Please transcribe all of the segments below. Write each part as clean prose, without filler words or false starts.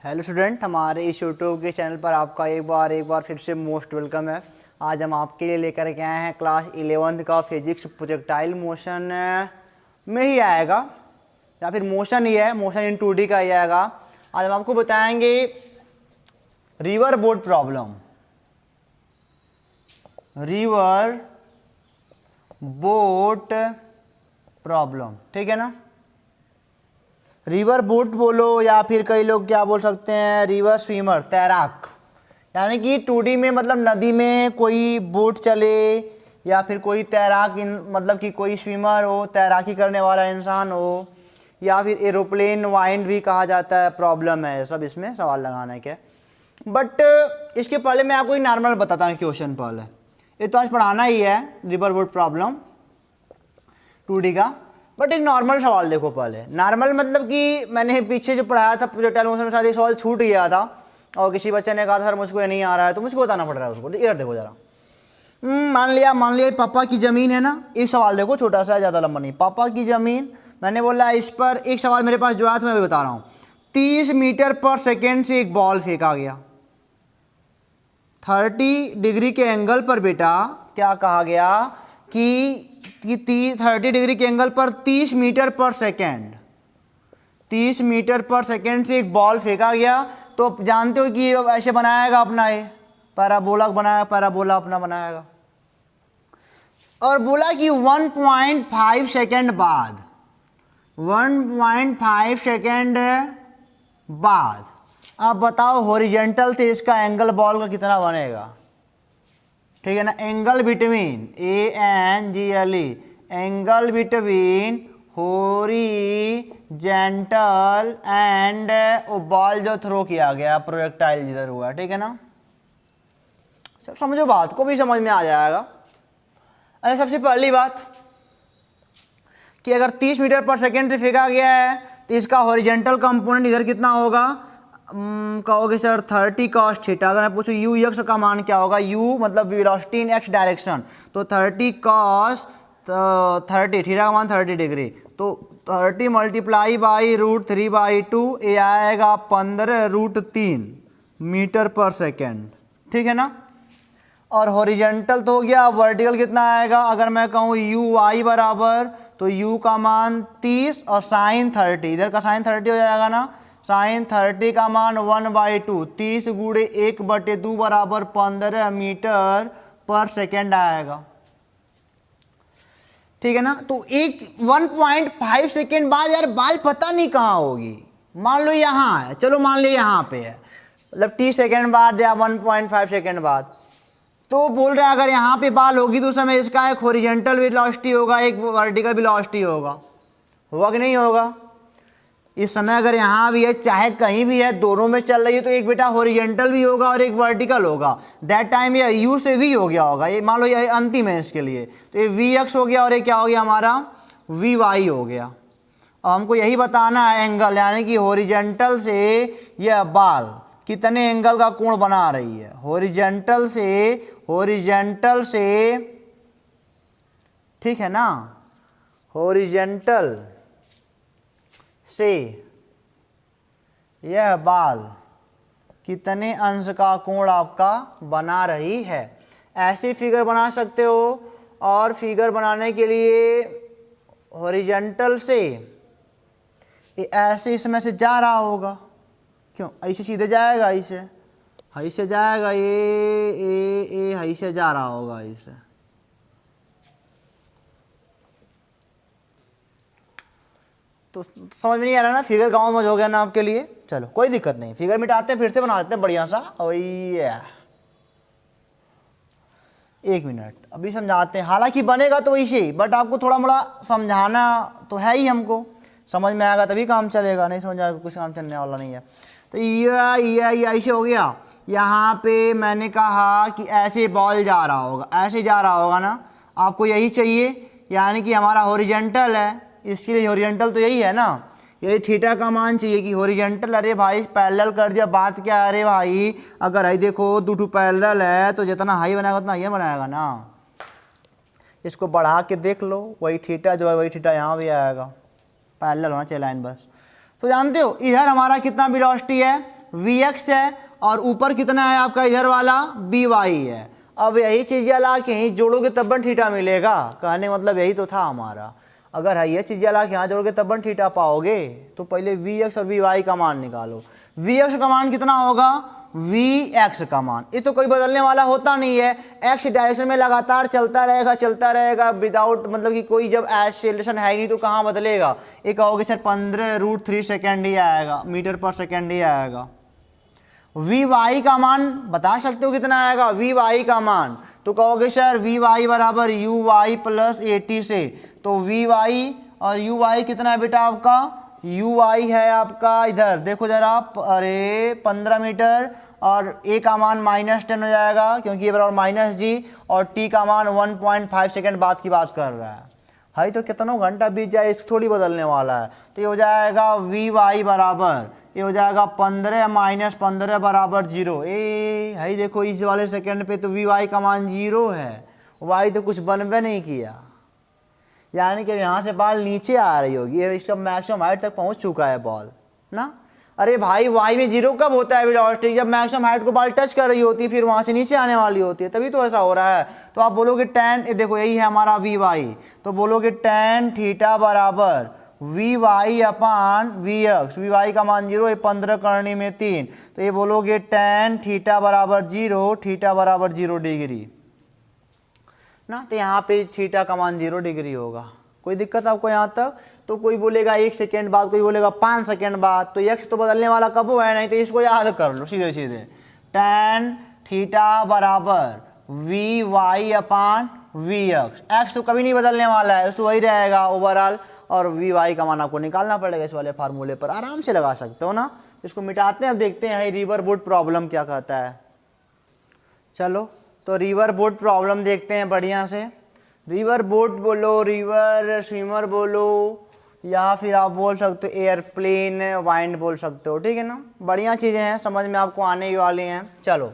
Hello student, हमारे इस YouTube के चैनल पर आपका एक बार फिर से मोस्ट वेलकम है। आज हम आपके लिए लेकर के आए हैं क्लास 11th का फिजिक्स प्रोजेक्टाइल मोशन में ही आएगा या फिर मोशन ही है, मोशन इन 2D का ही आएगा। आज हम आपको बताएंगे river boat problem, river boat problem, ठीक है ना। रिवर बोट बोलो या फिर कई लोग क्या बोल सकते हैं, रिवर स्विमर, तैराक। यानी कि 2D में मतलब नदी में कोई बोट चले या फिर कोई तैराक मतलब कि कोई स्विमर हो, तैराकी करने वाला इंसान हो, या फिर एरोप्लेन वाइंड भी कहा जाता है। प्रॉब्लम है सब, इसमें सवाल लगाना है क्या। बट इसके पहले मैं आपको एक नॉर्मल बताता हूँ क्वेश्चन। पहले ये तो आज पढ़ाना ही है रिवर बोट प्रॉब्लम 2D का, बट एक नॉर्मल सवाल देखो। पहले नॉर्मल मतलब कि मैंने पीछे जो पढ़ाया था प्रोजेक्टाइल मोशन में शायद एक सवाल छूट गया था और किसी बच्चे ने कहा था सर मुझको ये नहीं आ रहा है, तो मुझको बताना पड़ रहा है उसको। इधर देखो जरा, मान लिया पापा की ज़मीन है ना। एक सवाल देखो छोटा सा, ज़्यादा लंबा नहीं। पापा की ज़मीन, मैंने बोला इस पर एक सवाल मेरे पास जो आया था मैं भी बता रहा हूँ। 30 मीटर पर सेकेंड से एक बॉल फेंका गया 30 डिग्री के एंगल पर। बेटा क्या कहा गया कि 30 डिग्री के एंगल पर 30 मीटर पर सेकेंड, 30 मीटर पर सेकेंड से एक बॉल फेंका गया। तो जानते हो कि ऐसे बनाएगा अपना, ये पैराबोला बनाया, पैराबोला अपना बनाएगा। और बोला कि 1.5 सेकेंड बाद, 1.5 सेकेंड बाद आप बताओ हॉरिजॉन्टल से इसका एंगल बॉल का कितना बनेगा, ठीक है ना। Angle between ANGLE, angle between horizontal and ball जो थ्रो किया गया, प्रोजेक्टाइल जिधर हुआ, ठीक है ना। सब समझो, बात को भी समझ में आ जाएगा। अरे सबसे पहली बात कि अगर 30 मीटर पर सेकेंड से फेंका गया है तो इसका हॉरिजॉन्टल कंपोनेंट इधर कितना होगा, कहोगे सर 30 cos थीटा। अगर मैं पूछूं यू एक्स का मान क्या होगा, यू मतलब वेलोसिटी इन एक्स डायरेक्शन, तो 30 cos 30, थीटा का मान 30 डिग्री, तो 30 मल्टीप्लाई बाई √3/2, ये आएगा 15√3 मीटर पर सेकेंड, ठीक है ना। और हॉरिजॉन्टल तो हो गया, वर्टिकल कितना आएगा। अगर मैं कहूँ यू वाई बराबर, तो यू का मान 30 और साइन 30, इधर का साइन 30 हो जाएगा ना। साइन 30 का मान 1/2, 30 गुणे 1/2 बराबर 15 मीटर पर सेकेंड आएगा, ठीक है ना। तो एक 1.5 सेकेंड बाद यार बाल पता नहीं कहाँ होगी। मान लो यहाँ है, चलो मान लो यहाँ पे है, मतलब 30 सेकेंड बाद या 1.5 सेकेंड बाद, तो बोल रहे हैं अगर यहाँ पे बाल होगी तो उस समय इसका एक हॉरिजॉन्टल वेलोसिटी होगा, एक वर्टिकल वेलोसिटी होगा कि नहीं होगा। इस समय अगर यहाँ भी है चाहे कहीं भी है, दोनों में चल रही है, तो एक बेटा हॉरिजॉन्टल भी होगा और एक वर्टिकल होगा। दैट टाइम ये यू से वी हो गया होगा, ये मान लो ये अंतिम है इसके लिए, तो ये वी एक्स हो गया और ये क्या हो गया हमारा वी वाई हो गया। अब हमको यही बताना है एंगल, यानी कि हॉरिजॉन्टल से यह बाल कितने एंगल का कोण बना रही है। हॉरिजॉन्टल से ठीक है ना, हॉरिजॉन्टल से यह बाल कितने अंश का कोण आपका बना रही है। ऐसी फिगर बना सकते हो, और फिगर बनाने के लिए हॉरिजॉन्टल से ये ऐसे इसमें से जा रहा होगा, क्यों ऐसे सीधे जाएगा, ऐसे जाएगा, ये ऐसे जा रहा होगा ऐसे। तो समझ में नहीं आ रहा ना, फिगर गाँव में हो गया ना आपके लिए। चलो कोई दिक्कत नहीं, फिगर मिटाते हैं फिर से बना देते हैं बढ़िया सा। एक मिनट अभी समझाते हैं, हालांकि बनेगा तो वैसे ही, बट आपको थोड़ा मोड़ा समझाना तो है ही, हमको समझ में आएगा तभी काम चलेगा, नहीं समझ आएगा तो कुछ काम चलने वाला नहीं है। तो ये ऐसे हो गया। यहाँ पे मैंने कहा कि ऐसे बॉल जा रहा होगा, ऐसे जा रहा होगा ना, आपको यही चाहिए, यानी कि हमारा हॉरिजॉन्टल है, इसके लिए हॉरिजॉन्टल तो यही है ना, यही थीटा का मान चाहिए कि हॉरिजॉन्टल। अरे भाई पैरेलल कर दिया, बात क्या है। अरे भाई अगर हाई देखो दो पैरेलल है तो जितना हाई बनाएगा उतना ये बनाएगा ना। इसको बढ़ा के देख लो, वही थीटा जो है वही थीटा यहाँ भी आएगा, पैरेलल होना चाहिए लाइन बस। तो जानते हो इधर हमारा कितना वेलोसिटी है वी एक्स है और ऊपर कितना है आपका इधर वाला बी वाई है। अब यही चीज़ ला के यहीं जोड़ोगे तब थीटा मिलेगा, कहने मतलब यही तो था हमारा। अगर है ये चीज़ ला के यहाँ जोड़ोगे तब थीटा पाओगे। तो पहले वी एक्स और वी वाई का मान निकालो। वी एक्स का मान कितना होगा, वी एक्स का मान, ये तो कोई बदलने वाला होता नहीं है, एक्स डायरेक्शन में लगातार चलता रहेगा विदाउट मतलब कि कोई जब एक्सेलरेशन है नहीं तो कहाँ बदलेगा। ये कहोगे सर 15√3 सेकेंड ही आएगा, मीटर पर सेकेंड ही आएगा। वी वाई का मान बता सकते हो कितना आएगा, वी वाई का मान तो कहोगे सर वी वाई बराबर यू वाई प्लस 80 से, तो वी वाई और यू वाई कितना है बेटा आपका, यू वाई है आपका इधर देखो जरा, अरे 15 मीटर और ए का मान -10 हो जाएगा क्योंकि ये बराबर माइनस जी, और टी का मान 1.5 सेकेंड बाद की बात कर रहा है। हाई तो कितना घंटा बीत जाए इसको थोड़ी बदलने वाला है। तो ये हो जाएगा वी वाई बराबर, ये हो जाएगा 15 - 15 बराबर 0। ए हाई देखो इस वाले सेकंड पे तो वी वाई का मान 0 है, वाई तो कुछ बनबे नहीं किया, यानी कि यहाँ से बॉल नीचे आ रही होगी, इसका मैक्सिमम हाइट तक पहुँच चुका है बॉल ना। अरे भाई वाई में 0 कब होता है वेलोसिटी, जब मैक्सिमम हाइट को बॉल टच कर रही होती है, फिर वहाँ से नीचे आने वाली होती है, तभी तो ऐसा हो रहा है। तो आप बोलोगे tan, देखो यही है हमारा वी वाई, तो बोलोगे tan थीटा बराबर V Y upon V X, V Y का मान 0 है, 15 करने में 3, तो ये बोलोगे tan थीटा बराबर 0, थीटा बराबर 0 डिग्री ना। तो यहाँ पे थीटा का मान 0 डिग्री होगा। कोई दिक्कत आपको यहाँ तक? तो कोई बोलेगा 1 सेकेंड बाद, कोई बोलेगा 5 सेकेंड बाद, तो एक्स तो बदलने वाला कब है नहीं, तो इसको याद कर लो सीधे सीधे, tan थीटा बराबर V Y upon V X, X तो कभी नहीं बदलने वाला है, तो वही रहेगा ओवरऑल, और वी वाई का मान आपको निकालना पड़ेगा इस वाले फार्मूले पर, आराम से लगा सकते हो ना। इसको मिटाते हैं, अब देखते हैं रिवर बोट प्रॉब्लम क्या कहता है। चलो तो रिवर बोट प्रॉब्लम देखते हैं बढ़िया से। रिवर बोट बोलो, रिवर स्विमर बोलो, या फिर आप बोल सकते हो एयरप्लेन वाइंड बोल सकते हो, ठीक है ना। बढ़िया चीज़ें हैं, समझ में आपको आने वाली हैं। चलो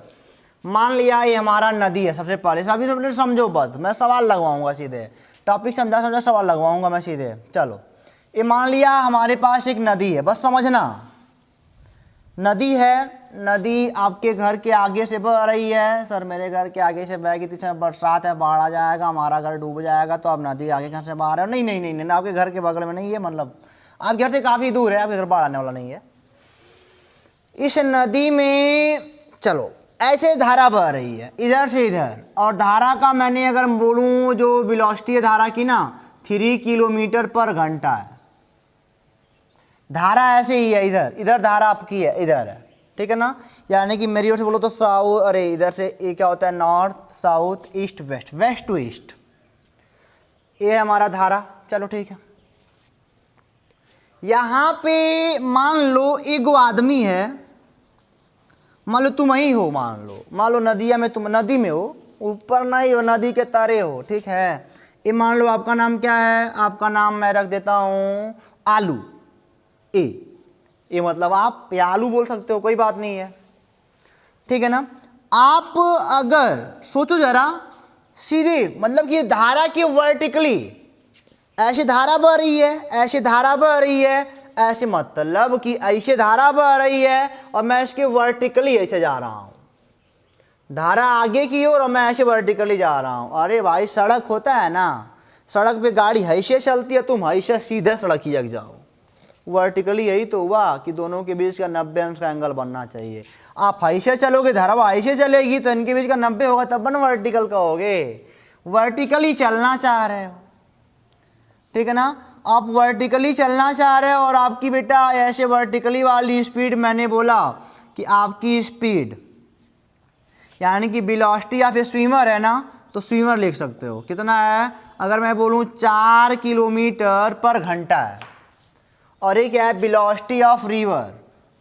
मान लिया ये हमारा नदी है, सबसे पहले सभी समझो बस, मैं सवाल लगवाऊंगा सीधे, टॉपिक समझा सवाल लगवाऊंगा मैं सीधे। चलो ये मान लिया हमारे पास एक नदी है, बस समझना, नदी है, नदी आपके घर के आगे से बह रही है। सर मेरे घर के आगे से बह गई थी, बरसात है, बाढ़ आ जाएगा, हमारा घर डूब जाएगा, तो आप नदी आगे कहाँ से बाहर है? नहीं नहीं नहीं नहीं, आपके घर के बगल में नहीं है, मतलब आप घर से काफ़ी दूर है, आपके घर बाढ़ आने वाला नहीं है। इस नदी में चलो ऐसे धारा बह रही है इधर से इधर, और धारा का मैंने अगर बोलूँ जो वेलोसिटी है धारा की ना 3 किलोमीटर पर घंटा है। धारा ऐसे ही है, इधर इधर धारा आपकी है, इधर है, ठीक है ना। यानी कि मेरी ओर से बोलो तो साउथ, अरे इधर से ये क्या होता है, north south east west, west to east, ये है हमारा धारा। चलो ठीक है, यहाँ पे मान लो एक आदमी है, मान लो तुम ही हो, मान लो नदिया में, तुम नदी में हो, ऊपर नहीं हो, नदी के तारे हो, ठीक है। ये मान लो आपका नाम क्या है, आपका नाम मैं रख देता हूँ आलू, ये मतलब आप या आलू बोल सकते हो, कोई बात नहीं है, ठीक है ना। आप अगर सोचो जरा सीधे, मतलब कि धारा की वर्टिकली ऐसे धारा बह रही है, ऐसे धारा बह रही है, ऐसे मतलब कि ऐसे धारा बह रही है और मैं इसके वर्टिकली ऐसे जा रहा हूँ, धारा आगे की ओर और मैं ऐसे वर्टिकली जा रहा हूँ। अरे भाई सड़क होता है ना, सड़क पे गाड़ी ऐसे चलती है, तुम ऐसे सीधे सड़क की जग जाओ, वर्टिकली यही तो हुआ कि दोनों के बीच का 90 अंश का एंगल बनना चाहिए। आप ऐसे चलोगे, धारा ऐसे चलेगी, तो इनके बीच का 90 होगा, तब न वर्टिकल का होगे। वर्टिकली चलना चाह रहे हो, ठीक है ना, आप वर्टिकली चलना चाह रहे हो, और आपकी बेटा ऐसे वर्टिकली वाली स्पीड, मैंने बोला कि आपकी स्पीड यानी कि वेलोसिटी, आप ये स्विमर है ना, तो स्विमर लिख सकते हो कितना है, अगर मैं बोलूँ 4 किलोमीटर पर घंटा है, और एक है velocity of river,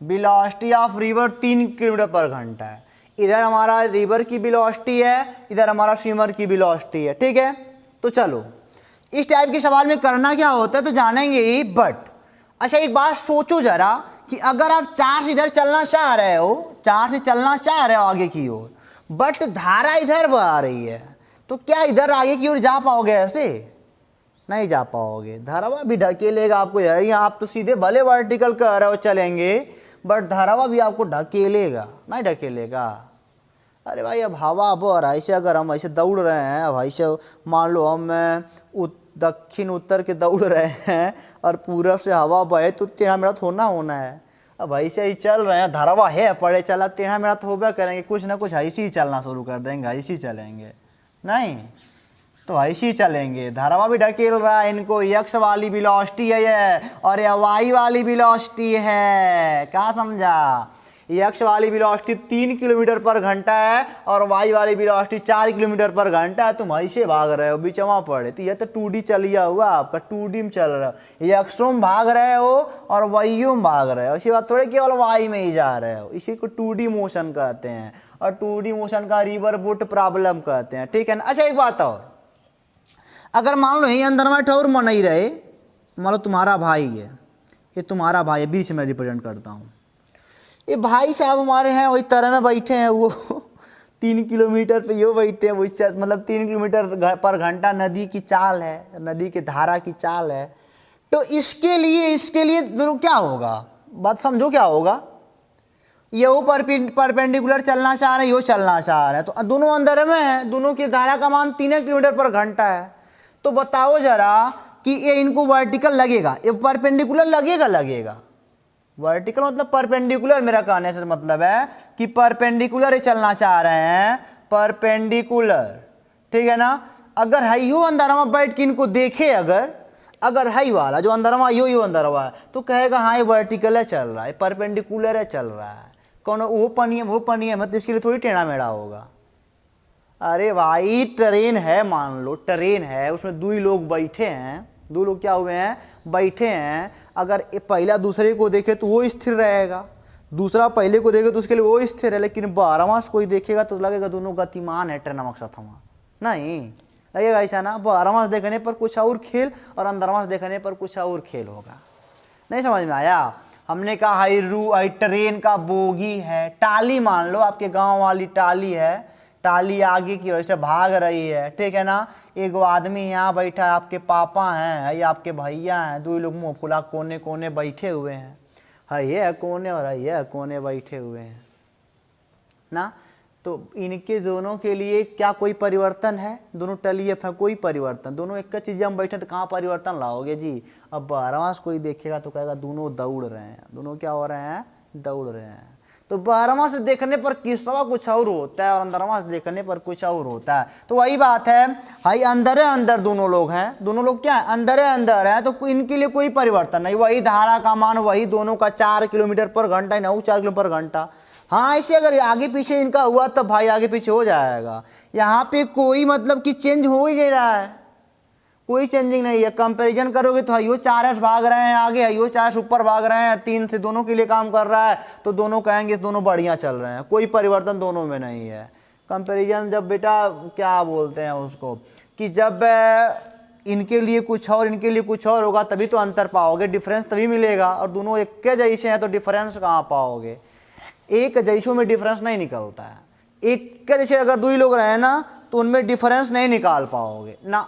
velocity of river 3 kilometre पर घंटा है। इधर हमारा रिवर की वेलोसिटी है, इधर हमारा स्विमर की वेलोसिटी है, ठीक है। तो चलो इस टाइप के सवाल में करना क्या होता है तो जानेंगे ही, बट अच्छा एक बात सोचो जरा कि अगर आप 4 से इधर चलना चाह रहे हो, 4 से चलना चाह रहे हो आगे की ओर, बट धारा इधर बह रही है, तो क्या इधर आगे की ओर जा पाओगे? ऐसे नहीं जा पाओगे, धारा भी ढकेलेगा आपको यार। आप तो सीधे भले वर्टिकल कर रहे हो चलेंगे, बट धारावा भी आपको ढकेलेगा, नहीं ढकेलेगा? अरे भाई अब हवा बह रहा है, ऐसे अगर हम ऐसे दौड़ रहे हैं, अब ऐसे मान लो हम दक्षिण उत्तर के दौड़ रहे हैं और पूरब से हवा बहे तो टेढ़ा मेढ़ा थोड़ा होना है। अब ऐसे ही चल रहे हैं, धारावा है पड़े चला, टेढ़ा मेढ़ा तो होगा करेंगे, कुछ ना कुछ ऐसे ही चलना शुरू कर देंगे, ऐसे ही चलेंगे, नहीं तो ऐसे ही चलेंगे। धारावा भी ढकेल रहा है इनको, यक्स वाली वेलोसिटी है ये और ये वाई वाली वेलोसिटी है, क्या समझा? यक्स वाली वेलोसिटी 3 किलोमीटर पर घंटा है और वाई वाली वेलोसिटी 4 किलोमीटर पर घंटा है। तुम ऐसे भाग रहे हो, बीचवा पड़े, तो ये तो 2D चलिया हुआ आपका, 2D में चल रहा हो, यक्सों में भाग रहे हो और वाइयों में भाग रहे हो, इसी बात थोड़े केवल वाई में ही जा रहे हो। इसी को 2D मोशन कहते हैं और 2D मोशन का रिवर बूट प्रॉब्लम कहते हैं, ठीक है ना? अच्छा एक बात और, अगर मान लो यही अंदर में ठौर मन ही रहे, मान लो तुम्हारा भाई है, ये तुम्हारा भाई है, बीच में रिप्रेजेंट करता हूँ, ये भाई साहब हमारे हैं वही तरह में बैठे हैं, वो 3 किलोमीटर पे यो बैठे हैं, वो मतलब 3 किलोमीटर पर घंटा नदी की चाल है, नदी के धारा की चाल है। तो इसके लिए दोनों क्या होगा, बात समझो क्या होगा? ये वो परपेंडिकुलर चलना चाह रहे हैं, यो चलना चाह रहे हैं, तो दोनों अंदर में है, दोनों की धारा का मान 3 किलोमीटर पर घंटा है। तो बताओ जरा कि ये इनको वर्टिकल लगेगा, ये परपेंडिकुलर लगेगा? वर्टिकल मतलब परपेंडिकुलर, मेरा कहने से मतलब है कि परपेंडिकुलर ही चलना चाह रहे हैं, परपेंडिकुलर, ठीक है ना? अगर हाइयो अंदर में बैठ के इनको देखे, अगर हाई वाला जो अंदर में यो अंदर हुआ है, तो कहेगा हाँ ये वर्टिकल है चल रहा है, परपेंडिकुलर है चल रहा है, कौन वो पनी है, मतलब इसके लिए थोड़ी टेढ़ा मेढ़ा होगा। अरे भाई ट्रेन है, मान लो ट्रेन है, उसमें 2 लोग बैठे हैं, 2 लोग क्या हुए हैं, बैठे हैं। अगर पहला दूसरे को देखे तो वो स्थिर रहेगा, दूसरा पहले को देखे तो उसके लिए वो स्थिर है, लेकिन 12वां से कोई देखेगा तो लगेगा दोनों गतिमान है, ट्रेन मकसद हुआ नहीं लगेगा ऐसा ना। 12वां से देखने पर कुछ और खेल और 15वां से देखने पर कुछ और खेल होगा। नहीं समझ में आया? हमने कहा हाई ट्रेन का बोगी है, टाली मान लो आपके गाँव वाली टाली है, टाली आगे की ओर से भाग रही है, ठीक है ना? एक आदमी यहाँ बैठा है, आपके पापा हैं या आपके भैया हैं, 2 लोग मुँह फुला कोने कोने बैठे हुए हैं, है कोने और है कोने बैठे हुए हैं ना। तो इनके दोनों के लिए क्या कोई परिवर्तन है? दोनों टलिए है, कोई परिवर्तन, दोनों एक चीज़ हम बैठे तो कहाँ परिवर्तन लाओगे जी? अब 12वां से कोई देखेगा तो कहेगा दोनों दौड़ रहे हैं, दोनों क्या हो रहे हैं, दौड़ रहे हैं। तो 12वां से देखने पर किसवा कुछ और होता है और 15वां से देखने पर कुछ और होता है। तो वही बात है, हाई अंदर दोनों लोग हैं, दोनों लोग क्या है, अंदर है, तो इनके लिए कोई परिवर्तन नहीं, वही धारा का मान वही दोनों का 4 किलोमीटर पर घंटा, नहीं 4 किलोमीटर पर घंटा। हाँ ऐसे अगर आगे पीछे इनका हुआ तब भाई आगे पीछे हो जाएगा, यहाँ पे कोई मतलब कि चेंज हो ही नहीं रहा है, कोई चेंजिंग नहीं है। कंपैरिजन करोगे तो हाइयो 4s भाग रहे हैं आगे, हाइयो 4s ऊपर भाग रहे हैं, 3 से दोनों के लिए काम कर रहा है, तो दोनों कहेंगे दोनों बढ़िया चल रहे हैं, कोई परिवर्तन दोनों में नहीं है। कंपैरिजन जब बेटा क्या बोलते हैं उसको, कि जब इनके लिए कुछ और इनके लिए कुछ और होगा तभी तो अंतर पाओगे, डिफरेंस तभी मिलेगा। और दोनों एक के जैसे हैं तो डिफरेंस कहाँ पाओगे? एक जैसों में डिफरेंस नहीं निकलता है। एक के जैसे अगर 2 लोग रहे ना तो उनमें डिफरेंस नहीं निकाल पाओगे ना।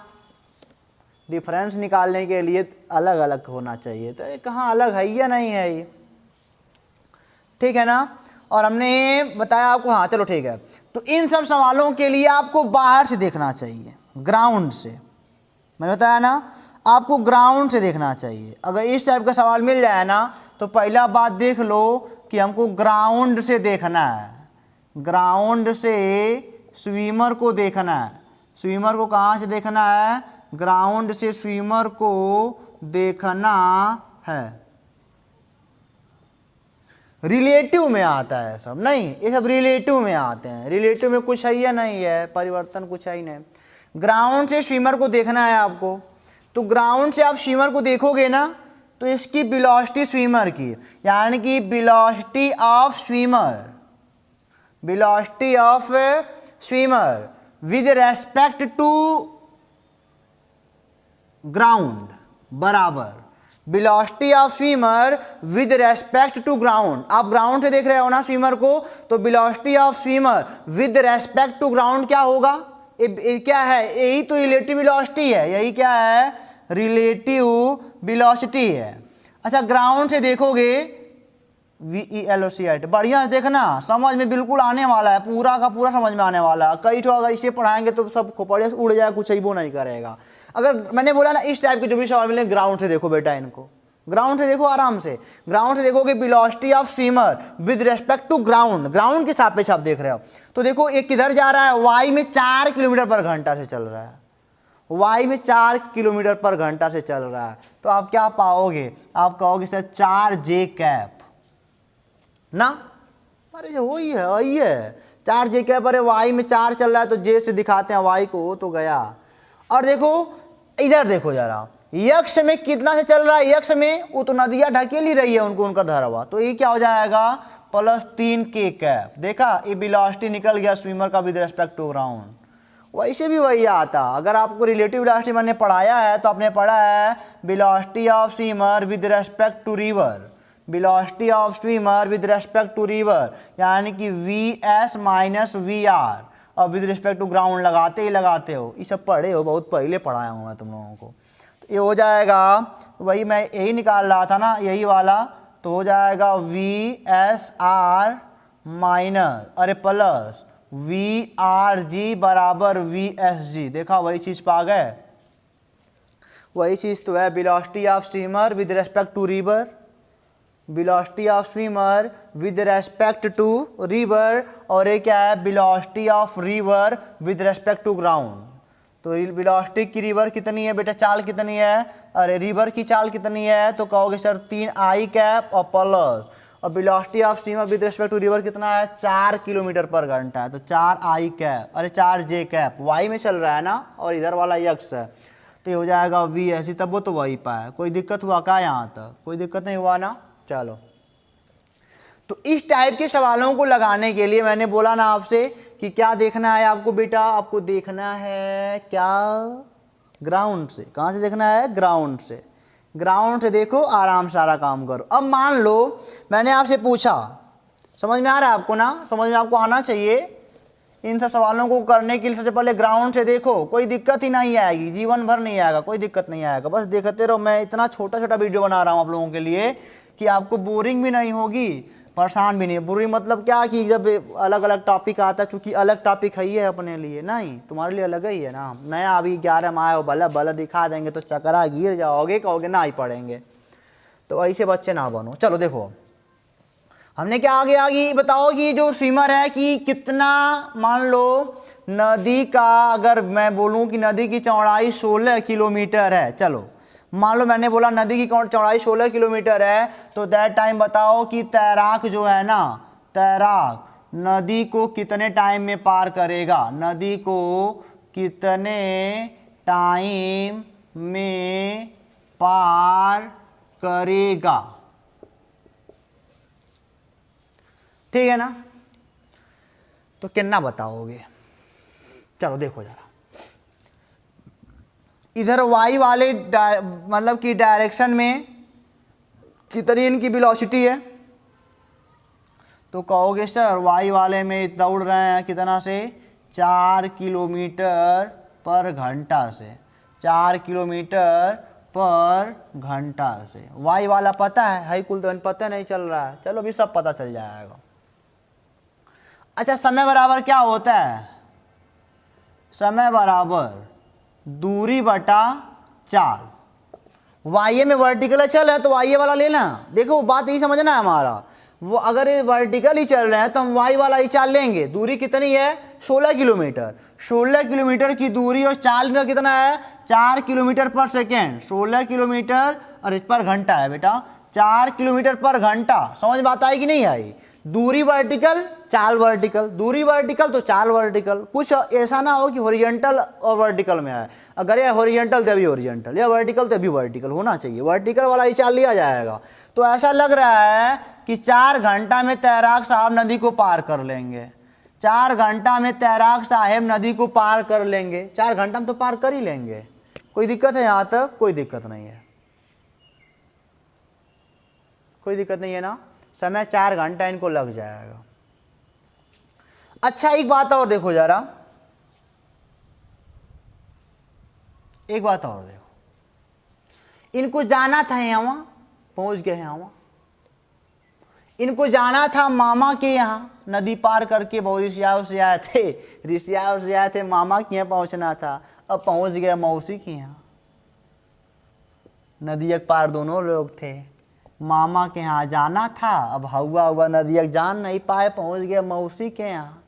डिफरेंस निकालने के लिए अलग अलग होना चाहिए, तो ये कहाँ अलग है या नहीं है ये, ठीक है ना। और हमने बताया आपको, हाँ चलो ठीक है। तो इन सब सवालों के लिए आपको बाहर से देखना चाहिए, ग्राउंड से, मैंने बताया ना आपको ग्राउंड से देखना चाहिए। अगर इस टाइप का सवाल मिल जाए ना तो पहला बात देख लो कि हमको ग्राउंड से देखना है, ग्राउंड से स्विमर को देखना है। स्विमर को कहाँ से देखना है? ग्राउंड से स्विमर को देखना है। रिलेटिव में आता है सब, नहीं ये सब रिलेटिव में आते हैं, रिलेटिव में कुछ है या नहीं है, परिवर्तन कुछ है ही नहीं। ग्राउंड से स्विमर को देखना है आपको, तो ग्राउंड से आप स्विमर को देखोगे ना तो इसकी वेलोसिटी स्विमर की, यानी कि velocity of swimmer, velocity of swimmer with respect to ground बराबर velocity of swimmer with respect to ground. आप ग्राउंड से देख रहे हो ना स्विमर को, तो velocity of swimmer with respect to ground क्या होगा? ये क्या है? यही तो रिलेटिव वेलोसिटी है, यही क्या है? रिलेटिव वेलोसिटी है। अच्छा ग्राउंड से देखोगे VELOCIT। बढ़िया से देखना, समझ में बिल्कुल आने वाला है, पूरा का पूरा समझ में आने वाला है। कई ठो अगर इसे पढ़ाएंगे तो सब खोपड़िया से उड़ जाए, कुछ सही वो नहीं करेगा। अगर मैंने बोला ना इस टाइप के जो भी सवाल मिले ग्राउंड से देखो बेटा, इनको ग्राउंड से देखो आराम से। ग्राउंड से देखो कि velocity of swimmer with respect to ground, ground के सापेक्ष आप देख रहे हो। तो देखो ये किधर जा रहा है, वाई में 4 किलोमीटर पर घंटा से चल रहा है, वाई में 4 किलोमीटर पर घंटा से चल रहा है। तो आप क्या पाओगे, आप कहोगे सर 4J कैप ना। अरे जो वही है, वही है 4J कैप। अरे वाई में 4 चल रहा है तो J से दिखाते हैं वाई को, तो गया। और देखो इधर देखो जरा, यक्ष में कितना से चल रहा है, यक्ष में वो तो नदियां ढकेल ही रही है उनको, उनका धरावा। तो ये क्या हो जाएगा, +3K कैप। देखा ये वेलोसिटी निकल गया स्विमर का विद रेस्पेक्ट टू ग्राउंड। वैसे भी वही आता, अगर आपको रिलेटिव वेलोसिटी मैंने पढ़ाया है तो आपने पढ़ा है velocity of swimmer with respect to river, velocity of swimmer with respect to river, यानी कि VS माइनस VR, और विद रिस्पेक्ट टू ग्राउंड लगाते ही लगाते हो। ये सब पढ़े हो, बहुत पहले पढ़ाया हूँ मैं तुम लोगों को। तो ये हो जाएगा, वही मैं यही निकाल रहा था ना, यही वाला। तो हो जाएगा VSR माइनस अरे प्लस VRG बराबर VSG। देखा वही चीज़ पा गए, वही चीज़ तो है। Velocity of swimmer with respect to river, velocity of swimmer with respect to river, और ये क्या है, velocity of river with respect to ground. तो वेलोसिटी की रिवर कितनी है बेटा, चाल कितनी है, अरे रिवर की चाल कितनी है, तो कहोगे सर 3I कैप और प्लस, और velocity of swimmer with respect to river कितना है, 4 किलोमीटर पर घंटा है, तो 4I कैप, अरे 4J कैप, वाई में चल रहा है ना, और इधर वाला यक्ष है। तो ये हो जाएगा VS। तब वो तो वही पाया। कोई दिक्कत हुआ क्या यहाँ तक, कोई दिक्कत नहीं हुआ ना। चलो, तो इस टाइप के सवालों को लगाने के लिए मैंने बोला ना आपसे कि क्या देखना है आपको बेटा, आपको देखना है क्या, ग्राउंड से। कहाँ से देखना है, ग्राउंड से। ग्राउंड से देखो, आराम से सारा काम करो। अब मान लो मैंने आपसे पूछा, समझ में आ रहा है आपको ना, समझ में आपको आना चाहिए। इन सब सवालों को करने के लिए सबसे पहले ग्राउंड से देखो, कोई दिक्कत ही नहीं आएगी, जीवन भर नहीं आएगा, कोई दिक्कत नहीं आएगा। बस देखते रहो। मैं इतना छोटा छोटा वीडियो बना रहा हूँ आप लोगों के लिए कि आपको बोरिंग भी नहीं होगी, परेशान भी नहीं। बोरिंग मतलब क्या कि जब अलग अलग टॉपिक आता है, चूंकि अलग टॉपिक है ही है अपने लिए, नहीं तुम्हारे लिए अलग ही है ना। नया अभी 11 में आए हो, बल्ला बल्ला दिखा देंगे तो चकरा गिर जाओगे, कहोगे ना ही पढ़ेंगे। तो ऐसे बच्चे ना बनो। चलो देखो हमने क्या आगे आगे बताओ कि जो स्विमर है कि कितना, मान लो नदी का, अगर मैं बोलूं कि नदी की चौड़ाई 16 किलोमीटर है, चलो मान लो मैंने बोला नदी की चौड़ाई 16 किलोमीटर है, तो दैट टाइम बताओ कि तैराक जो है ना, तैराक नदी को कितने टाइम में पार करेगा, नदी को कितने टाइम में पार करेगा, ठीक है ना। तो कितना बताओगे, चलो देखो जरा। इधर वाई वाले मतलब कि डायरेक्शन में कितनी इनकी वेलोसिटी है, तो कहोगे सर वाई वाले में दौड़ रहे हैं कितना से, 4 किलोमीटर पर घंटा से, 4 किलोमीटर पर घंटा से। वाई वाला पता है, हाई कुल तो पता नहीं चल रहा है, चलो अभी सब पता चल जाएगा। अच्छा, समय बराबर क्या होता है, समय बराबर दूरी बटा चाल। वाई में वर्टिकल चल है तो वाई वाला लेना। देखो बात यही समझना है हमारा, वो अगर वर्टिकल ही चल रहे हैं तो हम वाई वाला ही चाल लेंगे। दूरी कितनी है, 16 किलोमीटर। 16 किलोमीटर की दूरी और चाल में कितना है, 4 किलोमीटर पर सेकेंड। 16 किलोमीटर और पर घंटा है बेटा, 4 किलोमीटर पर घंटा। समझ बात आई कि नहीं आई। दूरी वर्टिकल, चाल वर्टिकल, दूरी वर्टिकल तो चाल वर्टिकल। कुछ ऐसा ना हो कि हॉरिजॉन्टल और वर्टिकल में आए, अगर ये हॉरिजॉन्टल तो अभी हॉरिजॉन्टल, या वर्टिकल तो अभी वर्टिकल होना चाहिए, वर्टिकल वाला ही चाल लिया जाएगा। तो ऐसा लग रहा है कि 4 घंटा में तैराक साहब नदी को पार कर लेंगे, 4 घंटा में तैराक साहब नदी को पार कर लेंगे। 4 घंटा में तो पार कर ही लेंगे, कोई दिक्कत है यहाँ तक, कोई दिक्कत नहीं है, कोई दिक्कत नहीं है ना। समय 4 घंटा इनको लग जाएगा। अच्छा एक बात और देखो जरा, एक बात और देखो, इनको जाना था यहाँ, पहुंच गए यहाँ, इनको जाना था मामा के यहाँ, नदी पार करके बहुत ऋषिया थे, मामा के यहाँ पहुँचना था। अब पहुँच गया मौसी के यहाँ। नदी एक पार दोनों लोग थे, मामा के यहाँ जाना था। अब हुआ नदी एक जान नहीं पाए, पहुँच गया मौसी के यहाँ।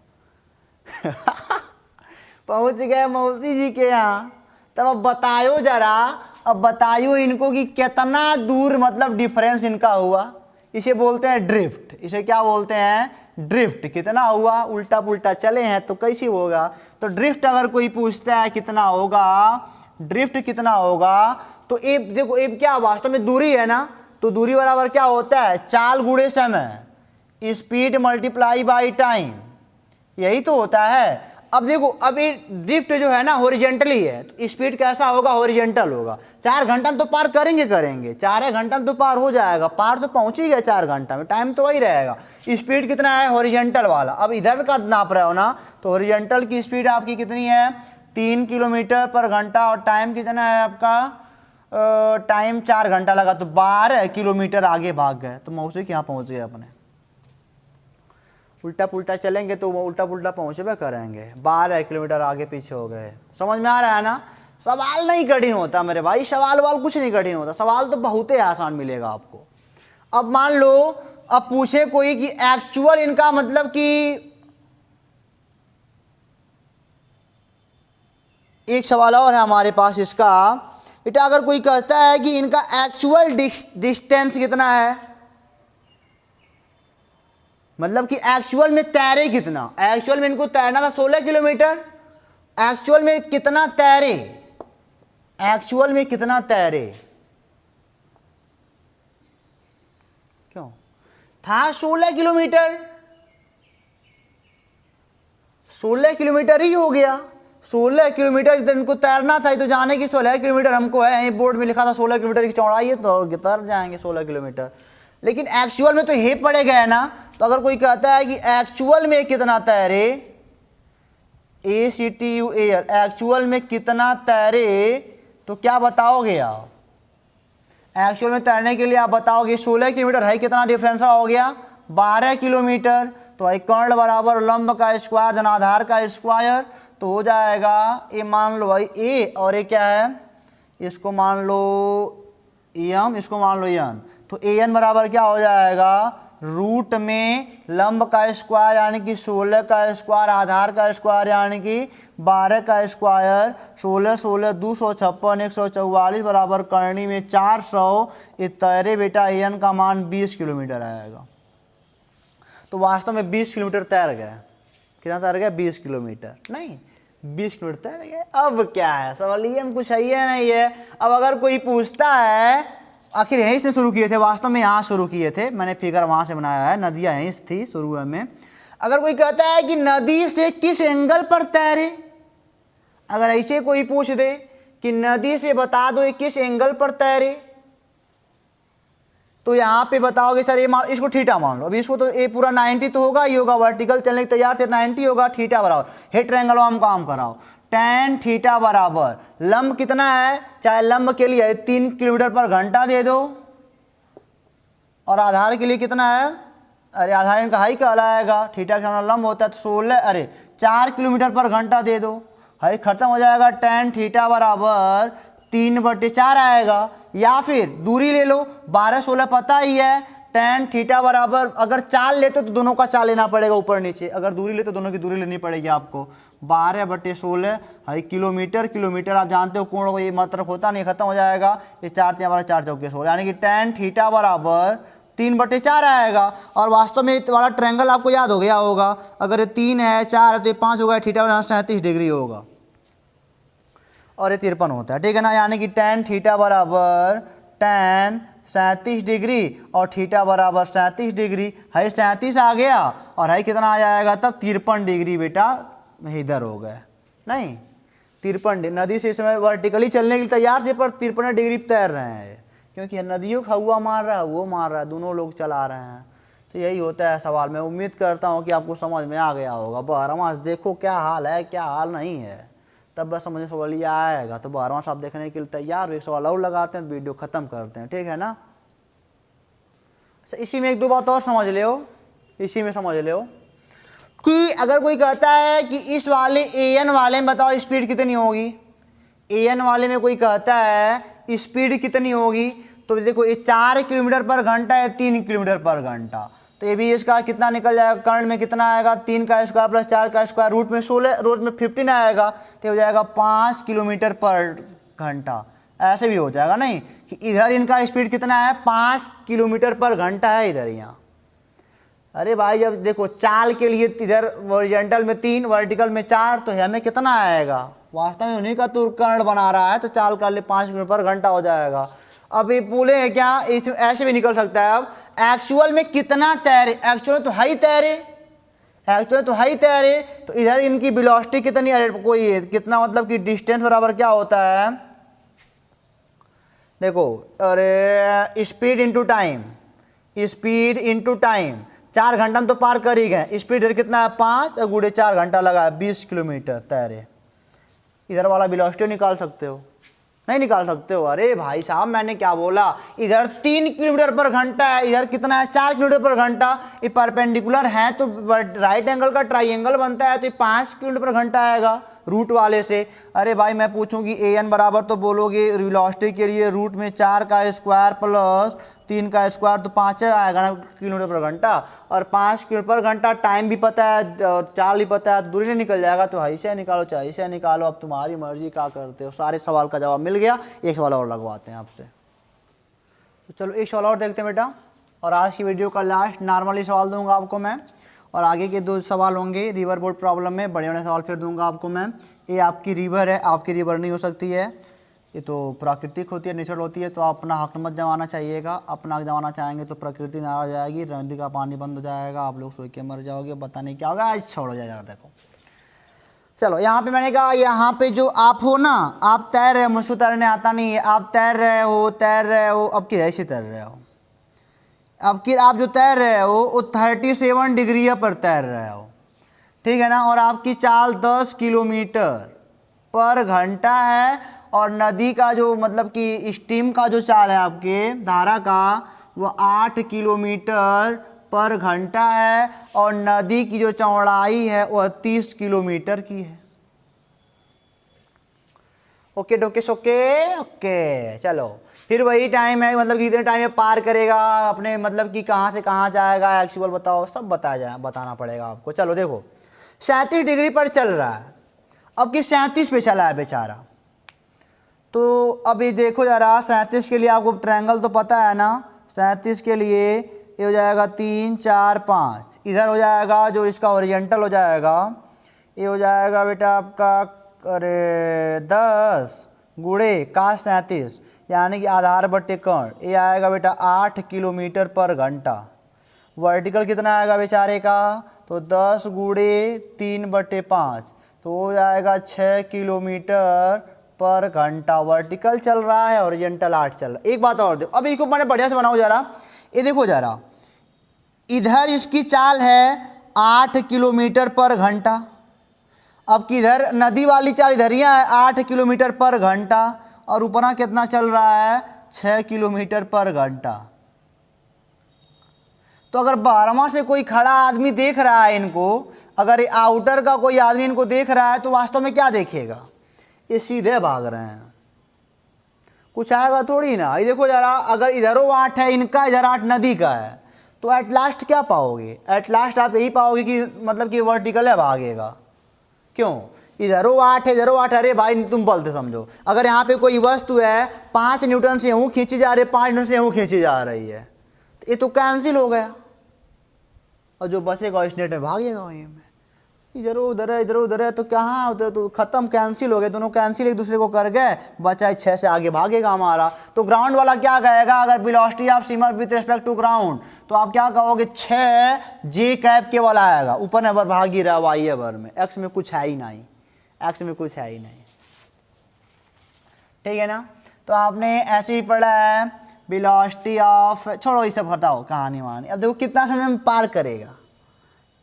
पहुँच गए मौसी जी के यहाँ। तब अब बतायो जरा, अब बताइयो इनको कि कितना दूर मतलब डिफरेंस इनका हुआ। इसे बोलते हैं ड्रिफ्ट। इसे क्या बोलते हैं? ड्रिफ्ट। कितना हुआ? उल्टा पुल्टा चले हैं तो कैसे होगा? तो ड्रिफ्ट अगर कोई पूछता है कितना होगा, ड्रिफ्ट कितना होगा, तो एब देखो, एब क्या वास्तव में दूरी है ना, तो दूरी बराबर क्या होता है? चाल गुणे समय, स्पीड मल्टीप्लाई बाई टाइम, यही तो होता है। अब देखो, अब ये ड्रिफ्ट जो है ना हॉरिजेंटली है, तो स्पीड कैसा होगा? हॉरिजेंटल होगा। 4 घंटा में तो पार करेंगे 4 घंटा में तो पार हो जाएगा, पार तो पहुंच ही गया 4 घंटा में, टाइम तो वही रहेगा। स्पीड कितना है? हॉरिजेंटल वाला। अब इधर का नाप रहे हो ना, तो हॉरिजेंटल की स्पीड आपकी कितनी है? 3 किलोमीटर पर घंटा, और टाइम कितना है आपका? टाइम 4 घंटा लगा, तो 12 किलोमीटर आगे भाग गए, तो मौसी के यहाँ पहुँच गए अपने। उल्टा पुल्टा चलेंगे तो वो उल्टा पुल्टा पहुँचबे करेंगे, 12 किलोमीटर आगे पीछे हो गए। समझ में आ रहा है ना? सवाल नहीं कठिन होता मेरे भाई, सवाल वाल कुछ नहीं कठिन होता, सवाल तो बहुत ही आसान मिलेगा आपको। अब मान लो, अब पूछे कोई कि एक्चुअल इनका मतलब कि एक सवाल और है हमारे पास इसका, बेटा अगर कोई कहता है कि इनका एक्चुअल डिस्टेंस कितना है, मतलब कि एक्चुअल में तैरे कितना, एक्चुअल में इनको तैरना था 16 किलोमीटर, एक्चुअल में कितना तैरे, एक्चुअल में कितना तैरे, क्यों था 16 किलोमीटर, 16 किलोमीटर ही हो गया। 16 किलोमीटर जितना इनको तैरना था, तो जाने की 16 किलोमीटर हमको है, यहीं बोर्ड में लिखा था 16 किलोमीटर की चौड़ाई है, तो तैर जाएंगे 16 किलोमीटर। लेकिन एक्चुअल में तो ये पड़े गए ना, तो अगर कोई कहता है कि एक्चुअल में कितना तैरे, ACTU एयर, एक्चुअल में कितना तैरे, तो क्या बताओगे आप? एक्चुअल में तैरने के लिए आप बताओगे 16 किलोमीटर है, कितना डिफरेंस हो गया? 12 किलोमीटर। तो भाई कर्ण बराबर लंब का स्क्वायर धन आधार का स्क्वायर, तो हो जाएगा ये मान लो भाई ए, और ये क्या है? इसको मान लो एम, इसको मान लो एन, तो an बराबर क्या हो जाएगा? रूट में लंब का स्क्वायर यानी कि 16 का स्क्वायर, आधार का स्क्वायर यानी कि 12 का स्क्वायर, 16 16 256 144 बराबर करनी में 400। ये तैरे बेटा an का मान 20 किलोमीटर आएगा। तो वास्तव में 20 किलोमीटर तैर गए। कितना तैर गया? 20 किलोमीटर नहीं, 20 किलोमीटर तैर गए। अब क्या है सवाल? ये हम कुछ है ही नहीं है। अब अगर कोई पूछता है, आखिर यहीं से शुरू किए थे, वास्तव में यहाँ शुरू किए थे, मैंने फिगर वहाँ से बनाया है, नदियाँ यहीं से थी शुरू में। अगर कोई कहता है कि नदी से किस एंगल पर तैरे, अगर ऐसे कोई पूछ दे कि नदी से बता दो ये किस एंगल पर तैरे, तो यहाँ पे बताओगे सर ये इसको थीटा मान लो। अब इसको तो ये पूरा 90 तो होगा ही होगा, वर्टिकल चलने के तैयार थे 90 होगा, थीटा बराबर हेड ट्रायंगल हम काम कराओ, tan थीटा बराबर लंब कितना है, चाहे लंब के लिए 3 किलोमीटर पर घंटा दे दो, और आधार के लिए कितना है, अरे आधार इनका हाई कहलाएगा, थीटा का लंब होता है तो 4 किलोमीटर पर घंटा दे दो, हाई खत्म हो जाएगा, tan थीटा बराबर 3/4 आएगा। या फिर दूरी ले लो, 12 16 पता ही है, tan थीटा बराबर अगर चाल लेते तो दोनों का चाल लेना पड़ेगा ऊपर नीचे, अगर दूरी लेते तो दोनों की दूरी लेनी पड़ेगी आपको। 12/16 है किलोमीटर, किलोमीटर आप जानते हो कोण को ये मतलब होता नहीं, खत्म हो जाएगा, ये 4 3 4 चौके 16, यानी कि tan थीटा बराबर 3/4 आएगा। और वास्तव में वाला ट्रायंगल आपको याद हो गया होगा, अगर ये 3 है 4 है तो ये 5 होगा, थीटा 37 डिग्री होगा, और ये 53 होता है, ठीक है ना। यानी कि tan थीटा बराबर tan 37 डिग्री और थीटा बराबर 37 डिग्री, है 37 आ गया, और है कितना आ जाएगा तब 53 डिग्री बेटा इधर हो गए, नहीं 53 नदी से इस समय वर्टिकली चलने के लिए तैयार थे, पर 53 डिग्री तैर रहे हैं, क्योंकि नदियों का हुआ मार रहा है, वो मार रहा है, दोनों लोग चला रहे हैं। तो यही होता है सवाल। मैं उम्मीद करता हूँ कि आपको समझ में आ गया होगा। 12वां देखो क्या हाल है क्या हाल नहीं है, तब बस समझ सवाल ये आएगा। तो 12वां आप देखने के लिए तैयार हो, एक सवाल और लगाते हैं, वीडियो खत्म करते हैं, ठीक है ना। इसी में एक दो बात और समझ ले हो, इसी में समझ ले हो कि अगर कोई कहता है कि इस वाले AN वाले में बताओ स्पीड कितनी होगी, AN वाले में कोई कहता है स्पीड कितनी होगी, तो देखो ये 4 किलोमीटर पर घंटा है, 3 किलोमीटर पर घंटा, तो ये भी इसका कितना निकल जाएगा, कर्ण में कितना आएगा, 3 का स्क्वायर प्लस 4 का स्क्वायर, रूट में 16, रूट में 15 आएगा, तो हो जाएगा 5 किलोमीटर पर घंटा। ऐसे भी हो जाएगा नहीं कि इधर इनका स्पीड कितना है, 5 किलोमीटर पर घंटा है इधर यहाँ। अरे भाई जब देखो चाल के लिए इधर हॉरिजॉन्टल में 3, वर्टिकल में 4, तो हमें कितना आएगा, वास्तव में उन्हीं का तो कर्ण बना रहा है, तो चाल कर ले 5 किलोमीटर पर घंटा हो जाएगा। अब ये बोले हैं क्या, इस ऐसे भी निकल सकता है। अब एक्चुअल में कितना तैरे, एक्चुअल तो हाई तैरे, एक्चुअल तो हाई तैरे, तो इधर इनकी वेलोसिटी कितनी, कोई कितना मतलब कि डिस्टेंस बराबर क्या होता है, देखो अरे speed into time, speed into time, 4 घंटा में तो पार कर ही गए, स्पीड इधर कितना है 5 और गुड़े 4 घंटा लगा है, 20 किलोमीटर तैरे। इधर वाला वेलोसिटी निकाल सकते हो, नहीं निकाल सकते हो। अरे भाई साहब मैंने क्या बोला, इधर 3 किलोमीटर पर घंटा है, इधर कितना है 4 किलोमीटर पर घंटा, ये परपेंडिकुलर है तो राइट एंगल का ट्राइंगल बनता है, तो ये 5 किलोमीटर पर घंटा आएगा रूट वाले से। अरे भाई मैं पूछूंगी AN बराबर, तो बोलोगे वेलोसिटी के लिए रूट में 4 का स्क्वायर प्लस 3 का स्क्वायर, तो 5 आएगा ना किलोमीटर पर घंटा, और 5 किलोमीटर पर घंटा टाइम भी पता है और चाल भी पता है, दूरी से निकल जाएगा, तो ऐसे निकालो चाहे ऐसे निकालो, अब तुम्हारी मर्जी क्या करते हो। सारे सवाल का जवाब मिल गया, एक सवाल और लगवाते हैं आपसे। तो चलो एक सवाल और देखते हैं बेटा, और आज की वीडियो का लास्ट नॉर्मली सवाल दूंगा आपको मैं, और आगे के 2 सवाल होंगे रिवर बोर्ड प्रॉब्लम में, बड़े बड़े सवाल फिर दूंगा आपको मैं। ये आपकी रिवर है, आपकी रिवर नहीं हो सकती है, ये तो प्राकृतिक होती है, नेचुरल होती है, तो आप अपना हक मत जमाना चाहिएगा, अपना हक जमाना चाहेंगे तो प्रकृति नाराज हो जाएगी, नदी का पानी बंद हो जाएगा, आप लोग सोच के मर जाओगे, पता नहीं क्या होगा, आज छोड़ जाएगा। देखो चलो यहाँ पे मैंने कहा, यहाँ पे जो आप हो ना, आप तैर रहे हो, मुझको तैरने आता नहीं है, आप तैर रहे हो, अब किधर ऐसे तैर रहे हो, अब कि आप जो तैर रहे हो वो 37 डिग्री पर तैर रहे हो, ठीक है ना, और आपकी चाल 10 किलोमीटर पर घंटा है, और नदी का जो मतलब कि स्टीम का जो चाल है आपके धारा का वो 8 किलोमीटर पर घंटा है, और नदी की जो चौड़ाई है वह 30 किलोमीटर की है। ओके डोके सोके ओके। चलो फिर वही टाइम है, मतलब कि इतने टाइम में पार करेगा अपने, मतलब कि कहाँ से कहाँ जाएगा, एक्चुअल बताओ, सब बताना पड़ेगा आपको। चलो देखो 37 डिग्री पर चल रहा है, अब कि 37 पे चला है बेचारा, तो अभी देखो जरा 37 के लिए आपको ट्रायंगल तो पता है ना, 37 के लिए ये हो जाएगा 3 4 5, इधर हो जाएगा जो इसका ओरिजेंटल हो जाएगा, ये हो जाएगा बेटा आपका अरे 10 गुणे का 37, यानी कि आधार बट्टे कर्ण, ये आएगा बेटा 8 किलोमीटर पर घंटा। वर्टिकल कितना आएगा बेचारे का, तो 10 गुणे 3/5, तो हो जाएगा 6 किलोमीटर पर घंटा वर्टिकल चल रहा है, हॉरिजॉन्टल 8 चल रहा है। एक बात और देखो, अब इसको मैंने बढ़िया से बनाओ जरा, ये देखो जरा, इधर इसकी चाल है 8 किलोमीटर पर घंटा, अब किधर नदी वाली चाल इधर ही है 8 किलोमीटर पर घंटा, और ऊपर कितना चल रहा है 6 किलोमीटर पर घंटा। तो अगर 12वां से कोई खड़ा आदमी देख रहा है इनको, अगर आउटर का कोई आदमी इनको देख रहा है, तो वास्तव में क्या देखेगा, ये सीधे भाग रहे हैं, कुछ आएगा थोड़ी ना। ये देखो जरा, अगर इधरों 8 है इनका, इधर 8 नदी का है, तो एट लास्ट क्या पाओगे, एट लास्ट आप यही पाओगे कि मतलब कि वर्टिकल है भागेगा। क्यों, इधरों 8 है इधरों 8, अरे भाई तुम बोलते समझो, अगर यहाँ पे कोई वस्तु है 5 न्यूटन से यूँ खींची जा रही है, 5 न्यूटन से यूँ खींची जा रही है, तो ये तो कैंसिल हो गया, और जो बचेगा इस नेट में भागेगा वहीं में। इधरों उधर है इधरों उधर है, तो कहाँ तो खत्म, कैंसिल हो गए, दोनों कैंसिल एक दूसरे को कर गए, बचा 6 से आगे भागेगा हमारा। तो ग्राउंड वाला क्या कहेगा, अगर velocity of swimmer with respect to ground, तो आप क्या कहोगे 6 जे कैप केवल आएगा, ऊपर नंबर भाग ही रहा वाई भर में, एक्स में कुछ है ही नहीं, एक्स में कुछ है ही नहीं, ठीक है ना। तो आपने ऐसे ही पढ़ा है वेलोसिटी ऑफ, छोड़ो ये सब हटाओ कहानी वहानी। अब देखो कितना समय में पार करेगा,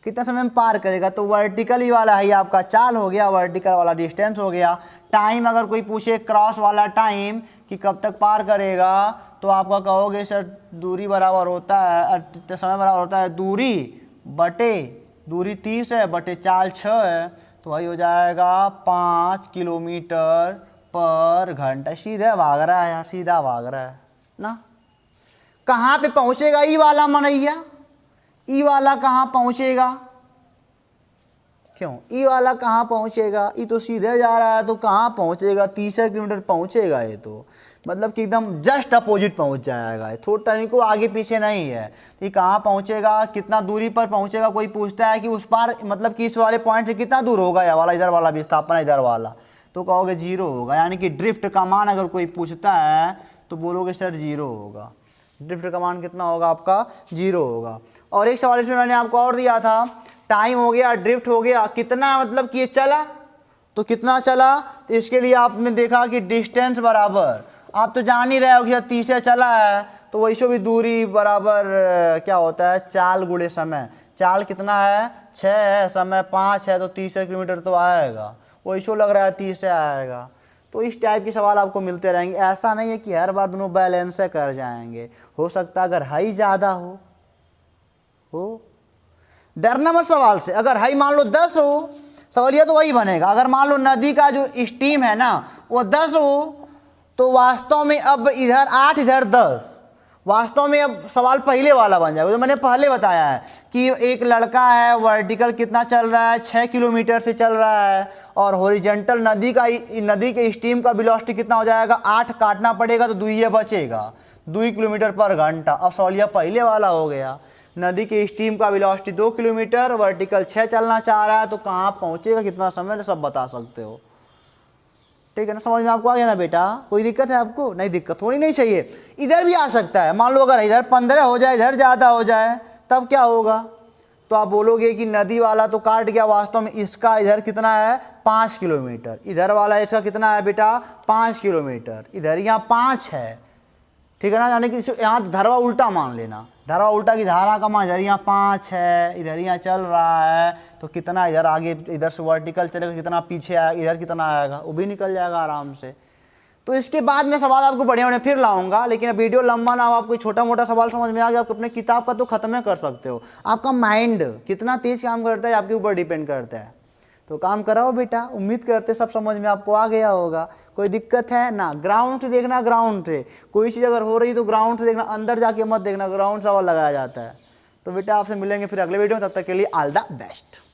कितना समय में पार करेगा, तो वर्टिकली वाला है आपका चाल हो गया, वर्टिकल वाला डिस्टेंस हो गया। टाइम अगर कोई पूछे क्रॉस वाला टाइम कि कब तक पार करेगा, तो आपका कहोगे सर दूरी बराबर होता है, समय बराबर होता है दूरी बटे, दूरी 30 है बटे चाल 6 है, तो वही हो जाएगा 5 किलोमीटर पर घंटा। सीधे भाग रहा है यार, सीधा भाग रहा है ना। कहाँ पे पहुँचेगा ई वाला मनैया, ई वाला कहाँ पहुँचेगा, क्यों ई वाला कहाँ पहुँचेगा, ई तो सीधे जा रहा है तो कहाँ पहुँचेगा, 30 किलोमीटर पहुँचेगा। ये तो मतलब कि एकदम जस्ट अपोजिट पहुँच जाएगा, थोड़ा तनिको आगे पीछे नहीं है। ये कहाँ पहुँचेगा, कितना दूरी पर पहुँचेगा, कोई पूछता है कि उस पार मतलब कि इस वाले पॉइंट से कितना दूर होगा, या वाला इधर वाला विस्थापन इधर वाला, तो कहोगे 0 होगा। यानी कि ड्रिफ्ट का मान अगर कोई पूछता है तो बोलोगे सर 0 होगा। ड्रिफ्ट का मान कितना होगा आपका, 0 होगा। और एक सवाल इसमें मैंने आपको और दिया था, टाइम हो गया, ड्रिफ्ट हो गया, कितना मतलब कि ये चला, तो कितना चला, तो इसके लिए आपने देखा कि डिस्टेंस बराबर, आप तो जान ही रहे हो कि 30 चला है, तो वैसे भी दूरी बराबर क्या होता है, चाल गुणे समय। चाल कितना है 6 है, समय 5 है, तो 30 किलोमीटर तो आएगा, वैसे लग रहा है 30 से आएगा। तो इस टाइप के सवाल आपको मिलते रहेंगे। ऐसा नहीं है कि हर बार दोनों बैलेंस से कर जाएंगे, हो सकता है अगर हाई ज़्यादा हो। डरना मत सवाल से, अगर हाई मान लो 10 हो, सवालिया तो वही बनेगा। अगर मान लो नदी का जो स्टीम है ना वो 10 हो, तो वास्तव में अब इधर 8 इधर 10, वास्तव में अब सवाल पहले वाला बन जाएगा जो मैंने पहले बताया है कि एक लड़का है, वर्टिकल कितना चल रहा है, 6 किलोमीटर से चल रहा है, और हॉरिजॉन्टल नदी के स्टीम का वेलोसिटी कितना हो जाएगा, 8 काटना पड़ेगा तो 2 बचेगा, 2 किलोमीटर पर घंटा। अब सवालिया पहले वाला हो गया, नदी के स्टीम का वेलोसिटी 2 किलोमीटर, वर्टिकल 6 चलना चाह रहा है, तो कहाँ पहुँचेगा, कितना समय, सब बता सकते हो। ठीक है ना, समझ में आपको आ गया ना बेटा, कोई दिक्कत है आपको, नहीं दिक्कत होनी नहीं चाहिए। इधर भी आ सकता है, मान लो अगर इधर 15 हो जाए, इधर ज़्यादा हो जाए, तब क्या होगा, तो आप बोलोगे कि नदी वाला तो काट गया, वास्तव में इसका इधर कितना है 5 किलोमीटर, इधर वाला इसका कितना है बेटा 5 किलोमीटर, इधर यहाँ 5 है। ठीक है ना, यानी कि यहाँ धारा उल्टा मान लेना, धारा उल्टा की धारा का मान इधर यहाँ 5 है, इधर यहाँ चल रहा है, तो कितना इधर आगे, इधर से वर्टिकल चलेगा, कितना पीछे आएगा, इधर कितना आएगा, वो भी निकल जाएगा आराम से। तो इसके बाद में सवाल आपको बढ़िया बढ़िया फिर लाऊंगा, लेकिन अब वीडियो लंबा ना हो, आपको छोटा मोटा सवाल समझ में आ गया, आप अपने किताब का तो खत्म कर सकते हो। आपका माइंड कितना तेज काम करता है आपके ऊपर डिपेंड करता है, तो काम कराओ बेटा। उम्मीद करते सब समझ में आपको आ गया होगा, कोई दिक्कत है ना। ग्राउंड से देखना, ग्राउंड से कोई चीज़ अगर हो रही तो ग्राउंड से देखना, अंदर जाके मत देखना, ग्राउंड सवाल लगाया जाता है। तो बेटा आपसे मिलेंगे फिर अगले वीडियो में, तब तक के लिए ऑल द बेस्ट।